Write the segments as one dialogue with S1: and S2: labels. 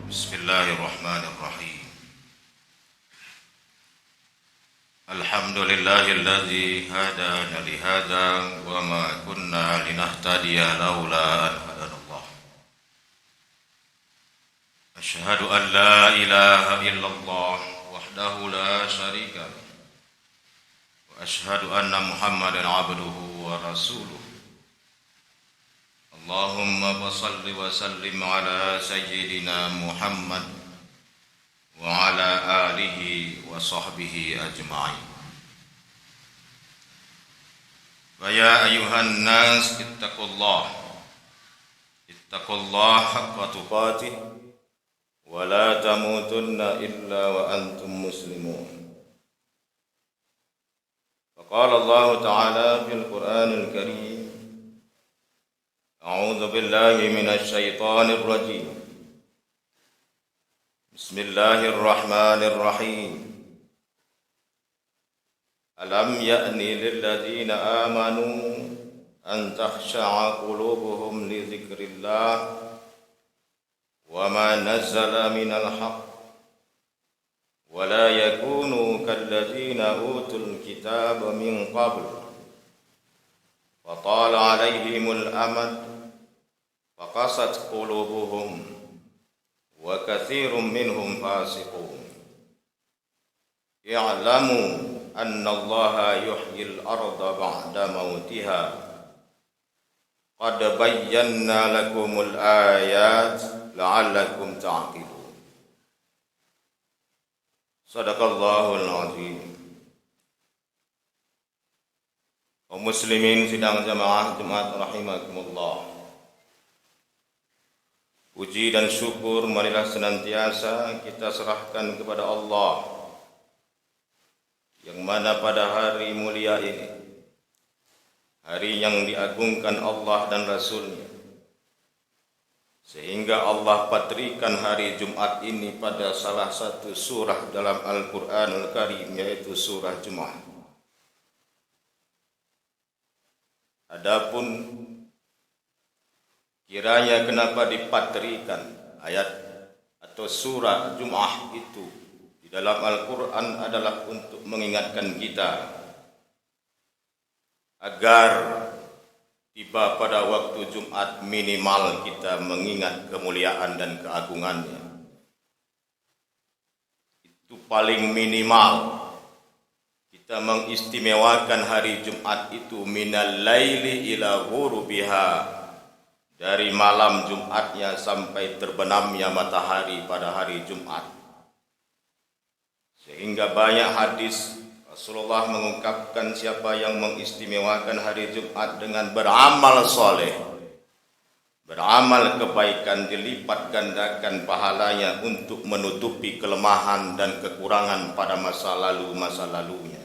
S1: Bismillahirrahmanirrahim. Alhamdulillahilladzi hadana li hadza wa ma kunna linahtadiya laula an hadanallah. Asyhadu an la ilaha illallah wahdahu la syarika lah. Wa asyhadu anna Muhammadan abduhu wa rasuluh. Allahumma salli wa sallim ala sayyidina Muhammad wa ala alihi wa sahbihi ajma'in. Wa ya ayuhan nas ittaqullah haqqa tuqatih wa la tamutunna illa wa antum muslimun. Faqala Allah ta'ala fil Qur'anil Karim, A'udzu billahi minasy syaithanir rajim. Bismillahirrahmanirrahim. Alam ya'ni lil ladzina amanu an takhsha'a qulubuhum li dzikrillah wa ma nazzala minal haqq wa la yakunu kal ladzina utul kitaba min qabl wa tala 'alaihimul amad faqasat qulubuhum wa katsirun minhum fasiqun. I'lamu anna Allaha yuhyil arda ba'da mautiha qad bayyana lakumul ayat la'allakum ta'qilun. Shadaqallahul azim. Kaum muslimin sidang jamaah Jumat rahimakumullah. Puji dan syukur marilah senantiasa kita serahkan kepada Allah, yang mana pada hari mulia ini, hari yang diagungkan Allah dan Rasul-Nya, sehingga Allah patrikan hari Jumat ini pada salah satu surah dalam Al-Quranul Karim, yaitu surah Jumu'ah. Adapun kiranya kenapa dipatrikan ayat atau surah Jumu'ah itu di dalam Al-Quran adalah untuk mengingatkan kita agar tiba pada waktu Jumat minimal kita mengingat kemuliaan dan keagungannya. Itu paling minimal. Kita mengistimewakan hari Jumat itu minal laili ila ghurubiha, dari malam Jumatnya sampai terbenamnya matahari pada hari Jumat. Sehingga banyak hadis Rasulullah mengungkapkan siapa yang mengistimewakan hari Jumat dengan beramal soleh, beramal kebaikan, dilipat gandakan pahalanya untuk menutupi kelemahan dan kekurangan pada masa lalunya.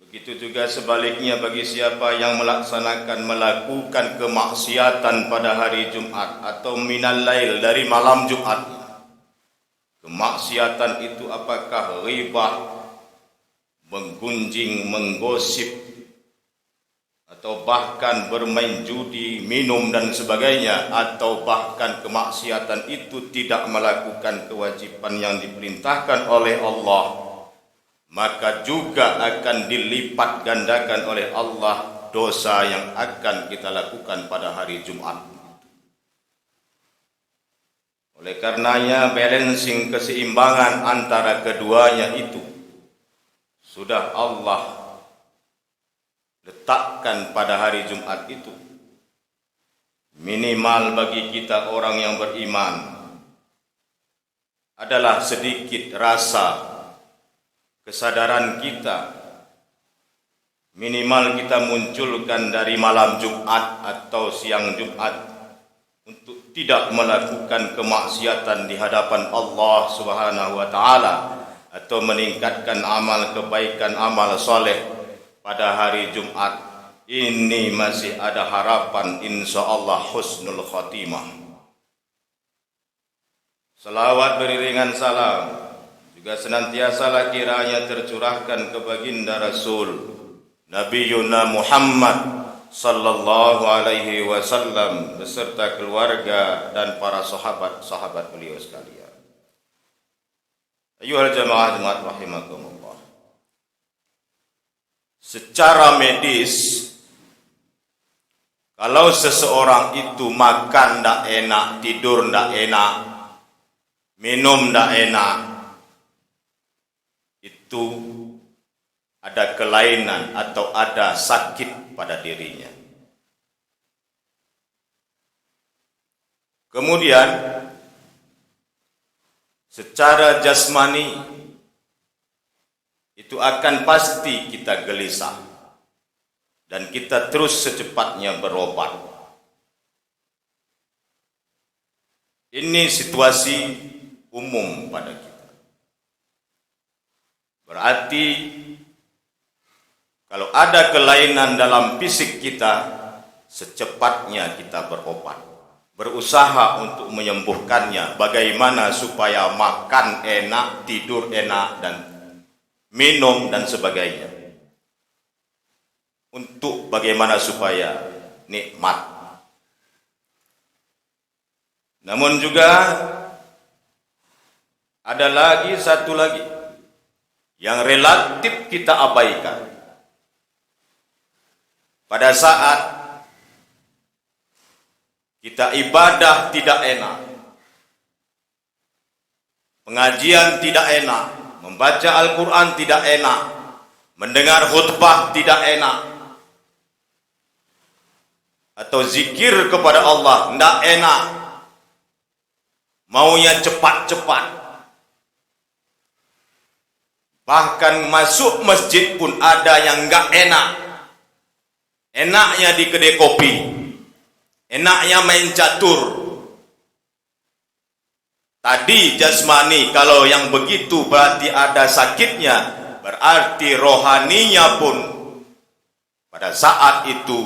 S1: Begitu juga sebaliknya bagi siapa yang melakukan kemaksiatan pada hari Jumat atau minal lail, dari malam Jumat. Kemaksiatan itu apakah ghibah, menggunjing, menggosip, atau bahkan bermain judi, minum dan sebagainya, atau bahkan kemaksiatan itu tidak melakukan kewajiban yang diperintahkan oleh Allah, maka juga akan dilipat gandakan oleh Allah dosa yang akan kita lakukan pada hari Jumat. Oleh karenanya balancing, keseimbangan antara keduanya itu sudah Allah letakkan pada hari Jumat itu. Minimal bagi kita orang yang beriman adalah sedikit rasa kesadaran kita, minimal kita munculkan dari malam Jumat atau siang Jumat untuk tidak melakukan kemaksiatan di hadapan Allah Subhanahu wa taala, atau meningkatkan amal kebaikan, amal soleh pada hari Jumat. Ini masih ada harapan insyaallah husnul khatimah. Salawat beriringan salam juga senantiasalah kiranya tercurahkan ke baginda Rasul Nabi Yuna Muhammad sallallahu alaihi wasallam beserta keluarga dan para sahabat-sahabat beliau sekalian. Ayuhal jamaah jemaat rahimakumullah. Secara medis, kalau seseorang itu makan ndak enak, tidur ndak enak, minum ndak enak, itu ada kelainan atau ada sakit pada dirinya. Kemudian secara jasmani itu akan pasti kita gelisah dan kita terus secepatnya berobat. Ini situasi umum pada kita. Berarti kalau ada kelainan dalam fisik kita, secepatnya kita berobat. Berusaha untuk menyembuhkannya. Bagaimana supaya makan enak, tidur enak, dan minum dan sebagainya. Untuk bagaimana supaya nikmat. Namun juga ada lagi satu lagi yang relatif kita abaikan. Pada saat kita ibadah tidak enak, pengajian tidak enak, membaca Al-Quran tidak enak, mendengar khutbah tidak enak, atau zikir kepada Allah tidak enak, maunya cepat-cepat. Bahkan masuk masjid pun ada yang enggak enak. Enaknya di kedai kopi, enaknya main catur. Tadi jasmani, kalau yang begitu berarti ada sakitnya, berarti rohaninya pun pada saat itu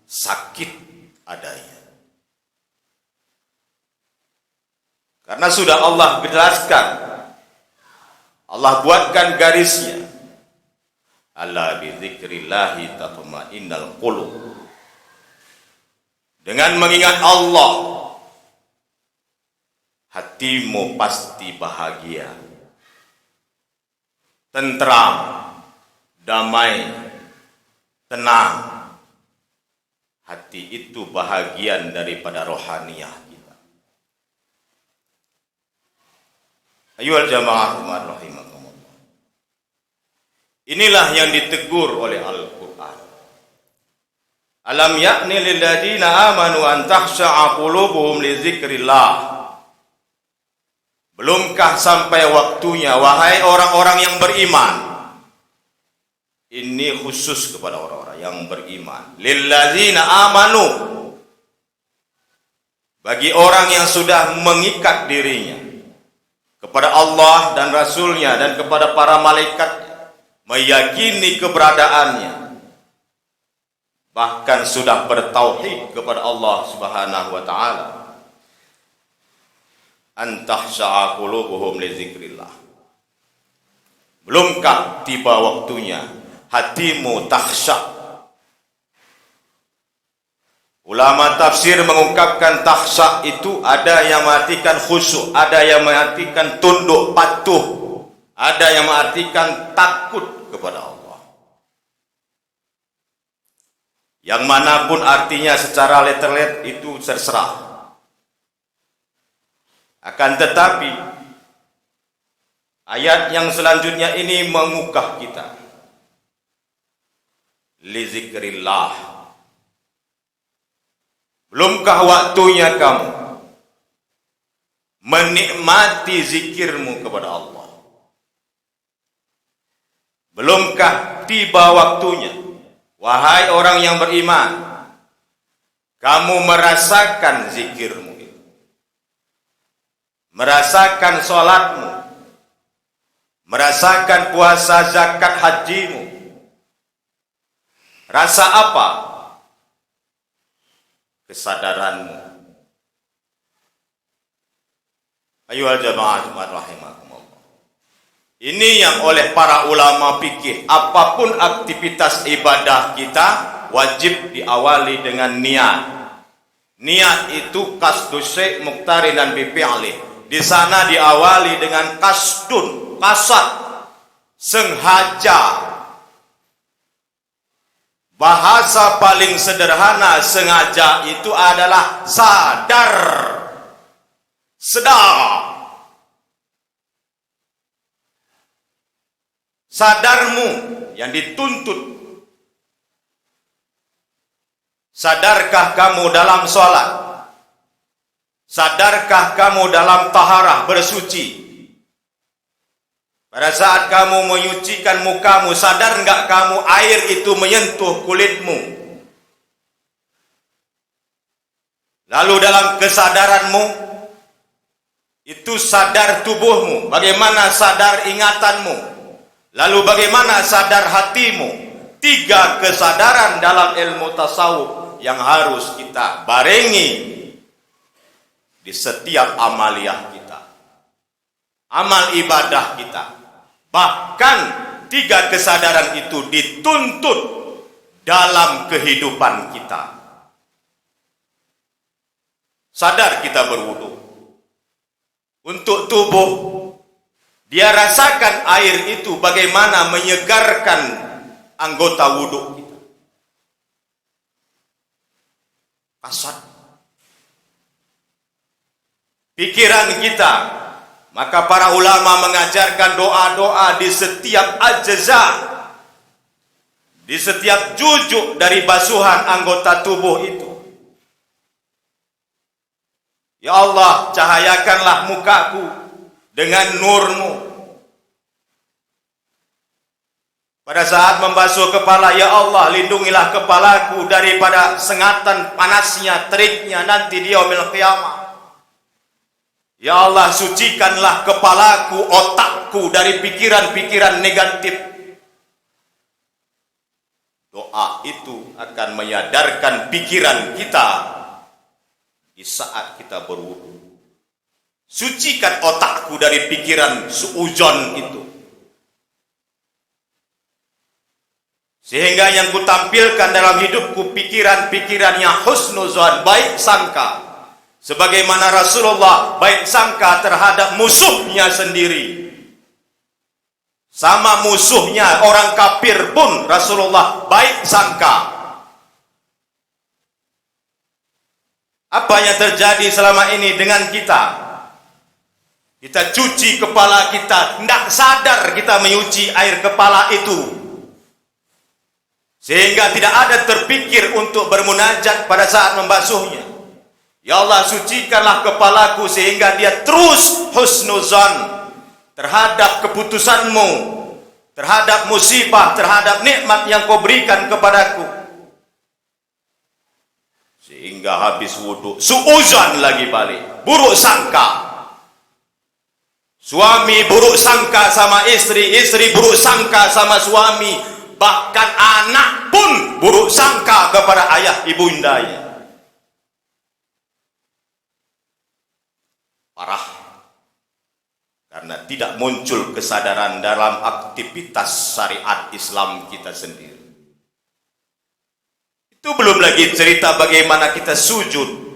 S1: sakit adanya. Karena sudah Allah jelaskan, Allah buatkan garisnya. Ala bi dzikrillahi tatma'innal qulub. Dengan mengingat Allah, hatimu pasti bahagia, tentram, damai, tenang. Hati itu bahagian daripada rohaniyah kita. Ayuhal jamaah rahimakumullah. Inilah yang ditegur oleh Al-Quran. Alam ya'ni lilladina amanu an takhsha'a qulubuhum li dzikrillah. Belumkah sampai waktunya, wahai orang-orang yang beriman. Ini khusus kepada orang-orang yang beriman. Lilladzina amanu. Bagi orang yang sudah mengikat dirinya kepada Allah dan Rasulnya dan kepada para malaikatnya, meyakini keberadaannya, bahkan sudah bertauhid kepada Allah Subhanahu wa taala. Antahsha'a qulubuhum li dzikrillah. Belumkah tiba waktunya hatimu takhsha? Ulama tafsir mengungkapkan takhsha itu ada yang mengartikan khusyuk, ada yang mengartikan tunduk patuh, ada yang mengartikan takut kepada Allah. Yang manapun artinya secara letterlet itu terserah. Akan tetapi ayat yang selanjutnya ini mengugah kita. Li zikrillah. Belumkah waktunya kamu menikmati zikirmu kepada Allah? Belumkah tiba waktunya, wahai orang yang beriman, kamu merasakan zikirmu itu, merasakan sholatmu, merasakan puasa, zakat, hajimu. Rasa apa? Kesadaranmu. Ayuhal jamaah rahimakumullah. Ini yang oleh para ulama fikih, apapun aktivitas ibadah kita, wajib diawali dengan niat. Niat itu kasdus syai' muqtarinan bi fi'lih. Di sana diawali dengan kasdun, kasad, sengaja. Bahasa paling sederhana sengaja itu adalah sadar, sedar. Sadarmu yang dituntut. Sadarkah kamu dalam sholat? Sadarkah kamu dalam taharah bersuci? Pada saat kamu menyucikan mukamu, sadar enggak kamu air itu menyentuh kulitmu? Lalu dalam kesadaranmu, itu sadar tubuhmu. Bagaimana sadar ingatanmu? Lalu bagaimana sadar hatimu? 3 kesadaran dalam ilmu tasawuf yang harus kita barengi di setiap amaliyah kita, amal ibadah kita. Bahkan 3 kesadaran itu dituntut dalam kehidupan kita. Sadar kita berwudu. Untuk tubuh, dia rasakan air itu bagaimana menyegarkan anggota wudu kita. Kasad. Pikiran kita, maka para ulama mengajarkan doa-doa di setiap ajza, di setiap jujuk dari basuhan anggota tubuh itu. Ya Allah, cahayakanlah mukaku dengan nurmu. Pada saat membasuh kepala, ya Allah, lindungilah kepalaku daripada sengatan panasnya, teriknya nanti di yaumil qiyamah. Ya Allah, sucikanlah kepalaku, otakku dari pikiran-pikiran negatif. Doa itu akan menyadarkan pikiran kita di saat kita berwudu. Sucikan otakku dari pikiran suudzon itu. Sehingga yang kutampilkan dalam hidupku pikiran-pikiran yang husnuzon, baik sangka. Sebagaimana Rasulullah baik sangka terhadap musuhnya sendiri. Sama musuhnya orang kafir pun Rasulullah baik sangka. Apa yang terjadi selama ini dengan kita? Kita cuci kepala kita, tidak sadar kita menyuci air kepala itu. Sehingga tidak ada terpikir untuk bermunajat pada saat membasuhnya. Ya Allah, sucikanlah kepalaku sehingga dia terus husnuzan terhadap keputusanmu, terhadap musibah, terhadap nikmat yang kau berikan kepadaku. Sehingga habis wudhu, suuzan lagi balik, buruk sangka. Suami buruk sangka sama istri, istri buruk sangka sama suami, bahkan anak pun buruk sangka kepada ayah ibundanya. Parah. Karena tidak muncul kesadaran dalam aktivitas syariat Islam kita sendiri. Itu belum lagi cerita bagaimana kita sujud.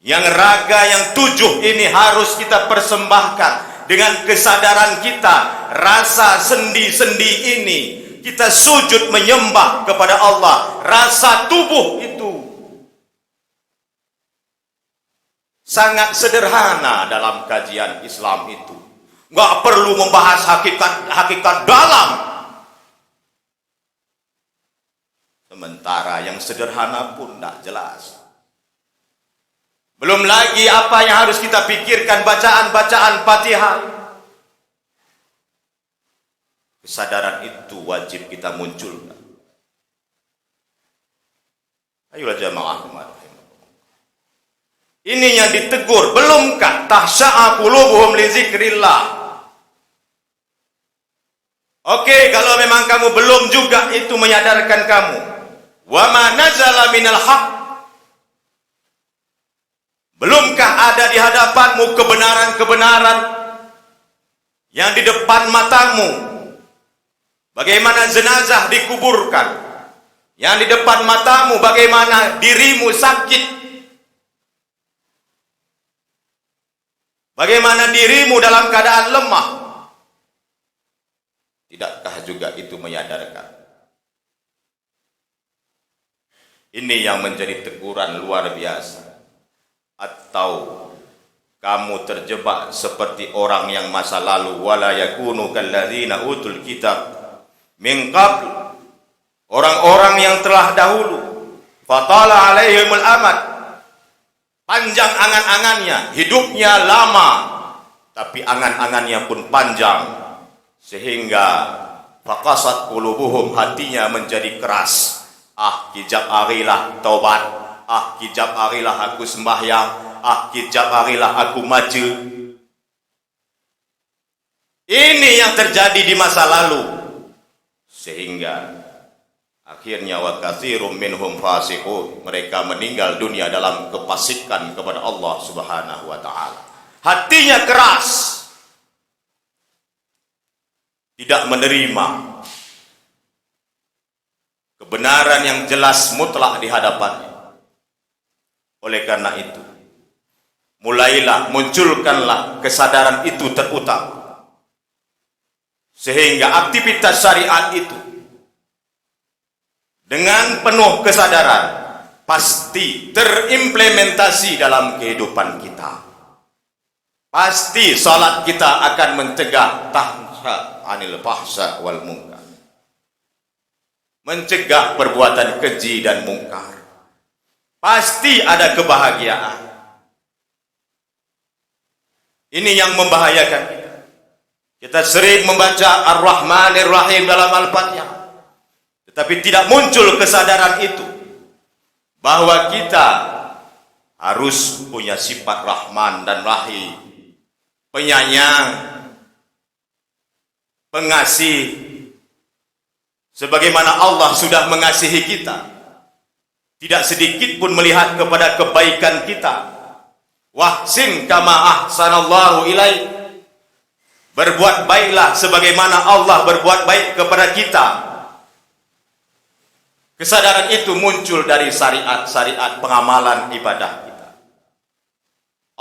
S1: Yang raga yang 7 ini harus kita persembahkan dengan kesadaran kita, rasa sendi-sendi ini kita sujud menyembah kepada Allah. Rasa tubuh itu sangat sederhana dalam kajian Islam itu. Nggak perlu membahas hakikat dalam. Sementara yang sederhana pun tidak jelas. Belum lagi apa yang harus kita pikirkan, bacaan-bacaan Fatihah. Kesadaran itu wajib kita munculkan. Ayolah jamaah kemarin. Ini yang ditegur, belumkah tahsya'a qulubuhum li zikrillah? Oke, kalau memang kamu belum juga itu menyadarkan kamu. Wa ma nazala minal haq. Belumkah ada di hadapanmu kebenaran-kebenaran yang di depan matamu? bagaimana jenazah dikuburkan, yang di depan matamu bagaimana dirimu sakit, bagaimana dirimu dalam keadaan lemah. Tidakkah juga itu menyadarkan? Ini yang menjadi teguran luar biasa. Atau kamu terjebak seperti orang yang masa lalu, wala yakunu kalladzina utul kitab min qabl, orang-orang yang telah dahulu, fatala alaihimul amad, panjang angan-angannya, hidupnya lama tapi angan-angannya pun panjang, sehingga faqasat qulubuhum, hatinya menjadi keras. Kijab arilah taubat, kijab arilah aku sembahyang, kijab arilah aku maju. Ini yang terjadi di masa lalu, sehingga akhirnya wa katsirum minhum fasiqun, mereka meninggal dunia dalam kefasikan kepada Allah Subhanahu wa taala. Hatinya keras, tidak menerima kebenaran yang jelas mutlak di hadapannya. Oleh karena itu, munculkanlah kesadaran itu terutama, sehingga aktivitas syariat itu dengan penuh kesadaran pasti terimplementasi dalam kehidupan kita. Pasti salat kita akan mencegah tanha anil fahsya wal munkar, mencegah perbuatan keji dan mungkar. Pasti ada kebahagiaan. Ini yang membahayakan kita. Kita sering membaca Ar-Rahmanir Rahim dalam Al-Fatihah, tetapi tidak muncul kesadaran itu, bahwa kita harus punya sifat Rahman dan Rahim, penyayang, pengasih, sebagaimana Allah sudah mengasihi kita. Tidak sedikit pun melihat kepada kebaikan kita. Wahsin kama ahsanallahu ilaik, berbuat baiklah sebagaimana Allah berbuat baik kepada kita. Kesadaran itu muncul dari syariat-syariat pengamalan ibadah kita.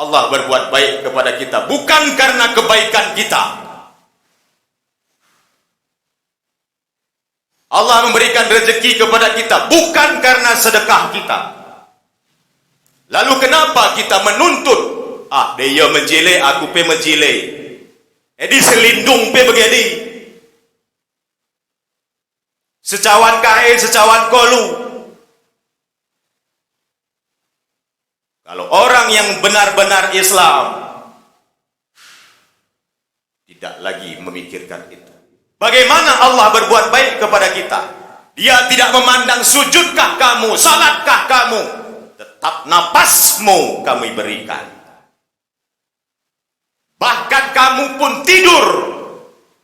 S1: Allah berbuat baik kepada kita bukan karena kebaikan kita. Allah memberikan rezeki kepada kita bukan karena sedekah kita. Lalu kenapa kita menuntut? Dia menjile, aku pe menjile. Edi selindung pe begini. Secawan kae, secawan kolu. Kalau orang yang benar-benar Islam tidak lagi memikirkan itu. Bagaimana Allah berbuat baik kepada kita? Dia tidak memandang sujudkah kamu, salatkah kamu, tetap napasmu kami berikan. Bahkan kamu pun tidur.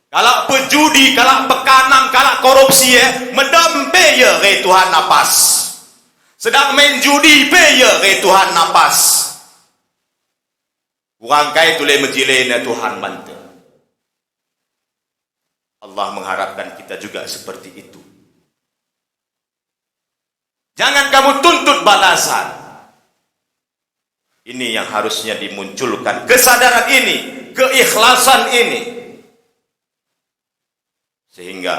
S1: Kalau pejudi, kalau pekanang, kalau korupsi, mendempe ya ke Tuhan napas. Sedang main judi pe ya ke Tuhan napas. Kurang kai tule menjilena Tuhan bantu. Allah mengharapkan kita juga seperti itu. Jangan kamu tuntut balasan. Ini yang harusnya dimunculkan, kesadaran ini, keikhlasan ini. Sehingga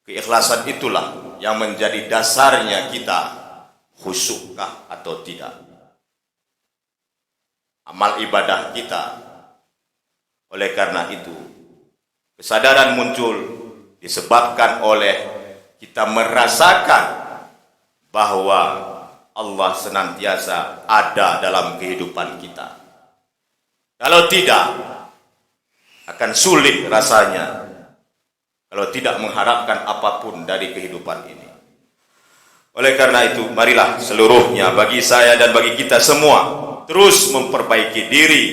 S1: keikhlasan itulah yang menjadi dasarnya kita khusyukkah atau tidak. Amal ibadah kita. Oleh karena itu, kesadaran muncul disebabkan oleh kita merasakan bahwa Allah senantiasa ada dalam kehidupan kita. Kalau tidak, akan sulit rasanya kalau tidak mengharapkan apapun dari kehidupan ini. Oleh karena itu, marilah seluruhnya bagi saya dan bagi kita semua terus memperbaiki diri,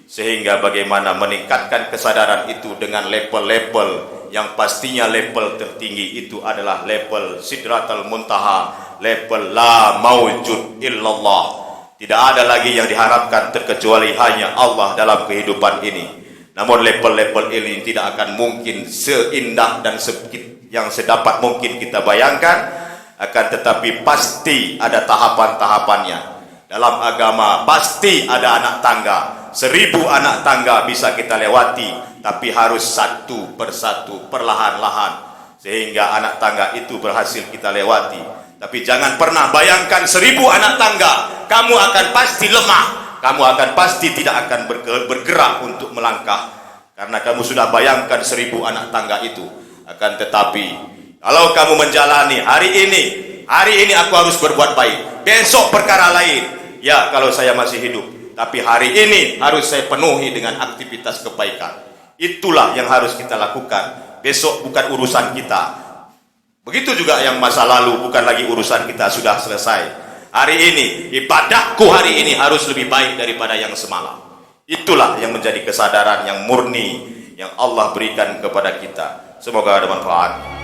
S1: sehingga bagaimana meningkatkan kesadaran itu dengan level-level yang pastinya level tertinggi itu adalah level Sidratul Muntaha, level la maujud illallah. Tidak ada lagi yang diharapkan terkecuali hanya Allah dalam kehidupan ini. Namun level-level ini tidak akan mungkin seindah dan yang sedapat mungkin kita bayangkan, akan tetapi pasti ada tahapan-tahapannya. Dalam agama pasti ada anak tangga. 1000 anak tangga bisa kita lewati, tapi harus satu persatu, perlahan-lahan, sehingga anak tangga itu berhasil kita lewati. Tapi jangan pernah bayangkan 1000 anak tangga, kamu akan pasti lemah, kamu akan pasti tidak akan bergerak untuk melangkah, karena kamu sudah bayangkan 1000 anak tangga itu. Akan tetapi kalau kamu menjalani hari ini aku harus berbuat baik, besok perkara lain. Ya, kalau saya masih hidup, tapi hari ini harus saya penuhi dengan aktivitas kebaikan. Itulah yang harus kita lakukan. Besok bukan urusan kita. Begitu juga yang masa lalu bukan lagi urusan kita, sudah selesai. Hari ini, ibadahku hari ini harus lebih baik daripada yang semalam. Itulah yang menjadi kesadaran yang murni yang Allah berikan kepada kita. Semoga ada manfaat.